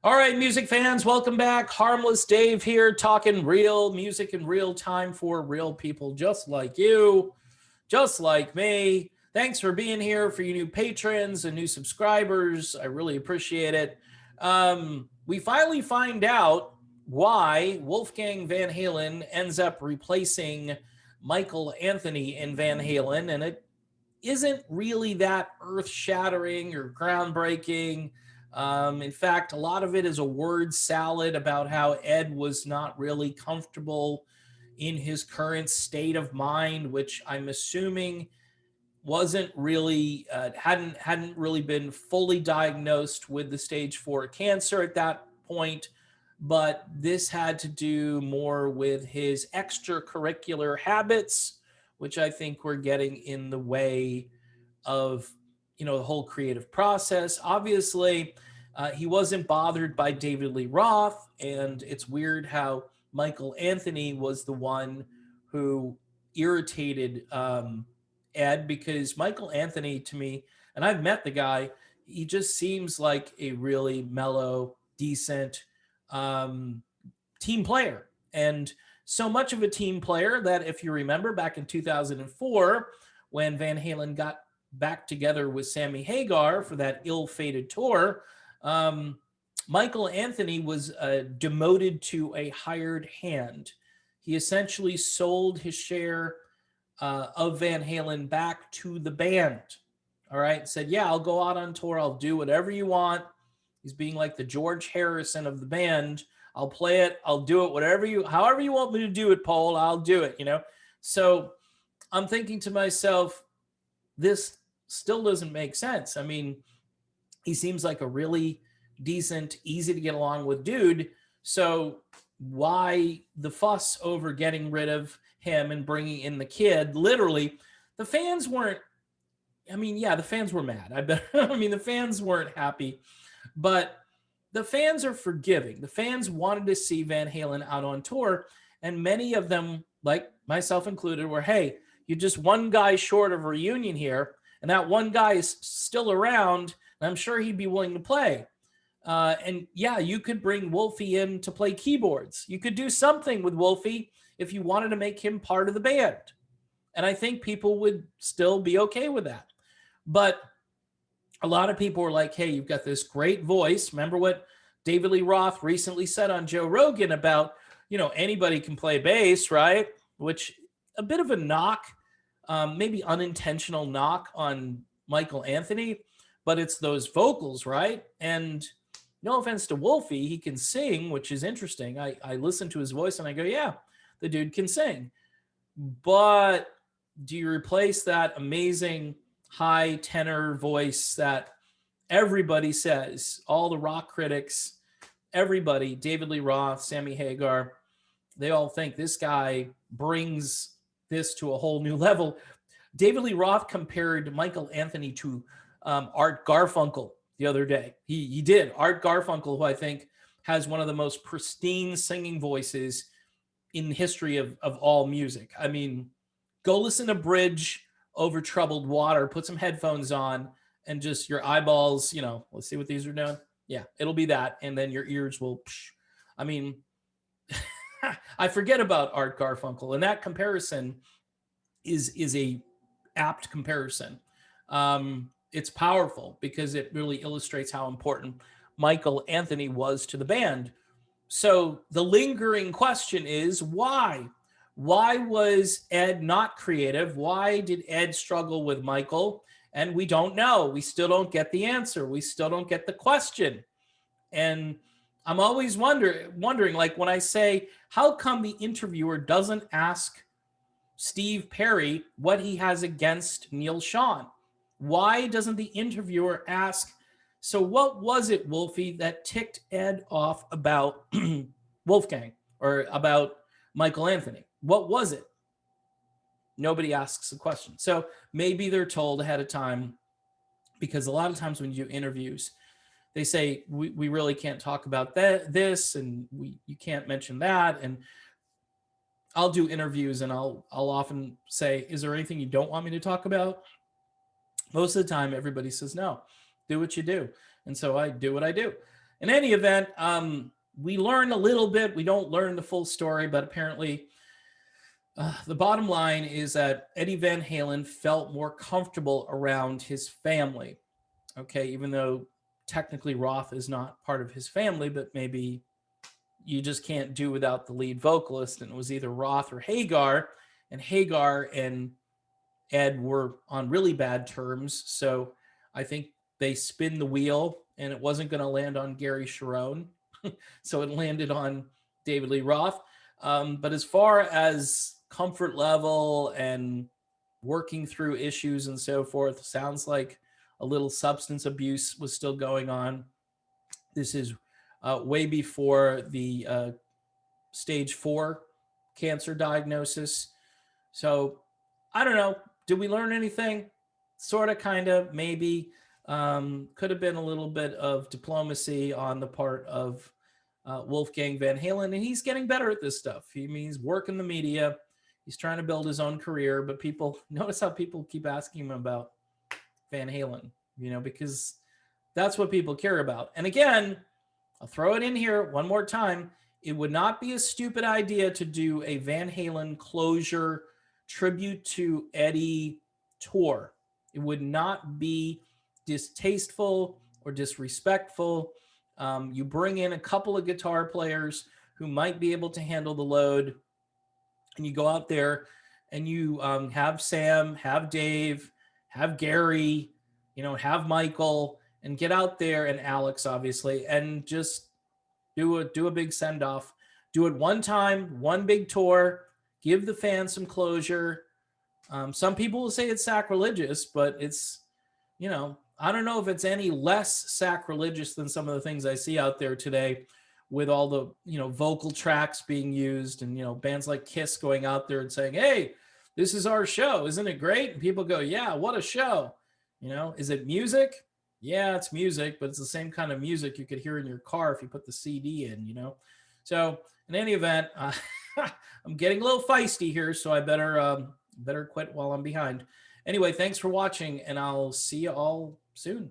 All right, music fans, welcome back. Harmless Dave here, talking real music in real time for real people just like you, just like me. Thanks for being here, for you new patrons and new subscribers. I really appreciate it. We finally find out why Wolfgang Van Halen ends up replacing Michael Anthony in Van Halen, and it isn't really that earth shattering or groundbreaking. In fact, a lot of it is a word salad about how Ed was not really comfortable in his current state of mind, which I'm assuming wasn't really hadn't really been fully diagnosed with the stage 4 cancer at that point. But this had to do more with his extracurricular habits, which I think were getting in the way of the whole creative process. Obviously, he wasn't bothered by David Lee Roth, and it's weird how Michael Anthony was the one who irritated Ed, because Michael Anthony, to me, and I've met the guy, he just seems like a really mellow, decent team player. And so much of a team player that, if you remember back in 2004, when Van Halen got back together with Sammy Hagar for that ill-fated tour, Michael Anthony was demoted to a hired hand. He essentially sold his share of Van Halen back to the band. All right, said, yeah, I'll go out on tour. I'll do whatever you want. He's being like the George Harrison of the band. I'll play it. I'll do it. However you want me to do it, Paul, I'll do it, So I'm thinking to myself, this still doesn't make sense. I mean, he seems like a really decent, easy to get along with dude. So why the fuss over getting rid of him and bringing in the kid? Literally, the fans weren't, the fans were mad. The fans weren't happy, but the fans are forgiving. The fans wanted to see Van Halen out on tour, and many of them, like myself included, were, hey, you're just one guy short of a reunion here, and that one guy is still around, and I'm sure he'd be willing to play. And yeah, you could bring Wolfie in to play keyboards. You could do something with Wolfie if you wanted to make him part of the band. And I think people would still be okay with that. But a lot of people were like, hey, you've got this great voice. Remember what David Lee Roth recently said on Joe Rogan about, anybody can play bass, right? Which, a bit of a knock, maybe unintentional knock on Michael Anthony, but it's those vocals, right? And no offense to Wolfie, he can sing, which is interesting. I listen to his voice and I go, yeah, the dude can sing. But do you replace that amazing high tenor voice that everybody says, all the rock critics, everybody, David Lee Roth, Sammy Hagar, they all think this guy brings this to a whole new level. David Lee Roth compared Michael Anthony to Art Garfunkel the other day. He did. Art Garfunkel, who I think has one of the most pristine singing voices in the history of all music. I mean, go listen to Bridge Over Troubled Water, put some headphones on, and just your eyeballs, let's see what these are doing. Yeah, it'll be that. And then your ears will, I forget about Art Garfunkel. And that comparison is a apt comparison. It's powerful because it really illustrates how important Michael Anthony was to the band. So the lingering question is, why? Why was Ed not creative? Why did Ed struggle with Michael? And we don't know. We still don't get the answer. We still don't get the question. And I'm always wondering, like when I say, how come the interviewer doesn't ask Steve Perry what he has against Neil Schon? Why doesn't the interviewer ask, so what was it, Wolfie, that ticked Ed off about Wolfgang or about Michael Anthony? What was it? Nobody asks the question. So maybe they're told ahead of time, because a lot of times when you do interviews, they say, we really can't talk about this, and you can't mention that. And I'll do interviews and I'll often say, is there anything you don't want me to talk about? Most of the time, everybody says, no, do what you do. And so I do what I do. in any event, we learn a little bit. We don't learn the full story, but apparently the bottom line is that Eddie Van Halen felt more comfortable around his family. Okay, even though technically Roth is not part of his family, but maybe you just can't do without the lead vocalist. And it was either Roth or Hagar, and Hagar and Ed were on really bad terms. So I think they spin the wheel, and it wasn't going to land on Gary Sharon. So it landed on David Lee Roth. But as far as comfort level and working through issues and so forth, sounds like a little substance abuse was still going on. This is way before the stage 4 cancer diagnosis. So I don't know. Did we learn anything? Sort of, kind of, maybe. Could have been a little bit of diplomacy on the part of Wolfgang Van Halen, and he's getting better at this stuff. He's working the media. He's trying to build his own career, but people notice how people keep asking him about Van Halen, because that's what people care about. And again, I'll throw it in here one more time. It would not be a stupid idea to do a Van Halen closure tribute to Eddie tour. It would not be distasteful or disrespectful. You bring in a couple of guitar players who might be able to handle the load, and you go out there and you have Sam, have Dave, have Gary, have Michael, and get out there, and Alex, obviously, and just do a big send off. Do it one time, one big tour. Give the fans some closure. Some people will say it's sacrilegious, but it's, I don't know if it's any less sacrilegious than some of the things I see out there today with all the, vocal tracks being used, and, bands like Kiss going out there and saying, hey, this is our show. Isn't it great? And people go, yeah, what a show. Is it music? Yeah, it's music, but it's the same kind of music you could hear in your car if you put the CD in, So in any event, I'm getting a little feisty here, so I better quit while I'm behind. Anyway, thanks for watching, and I'll see you all soon.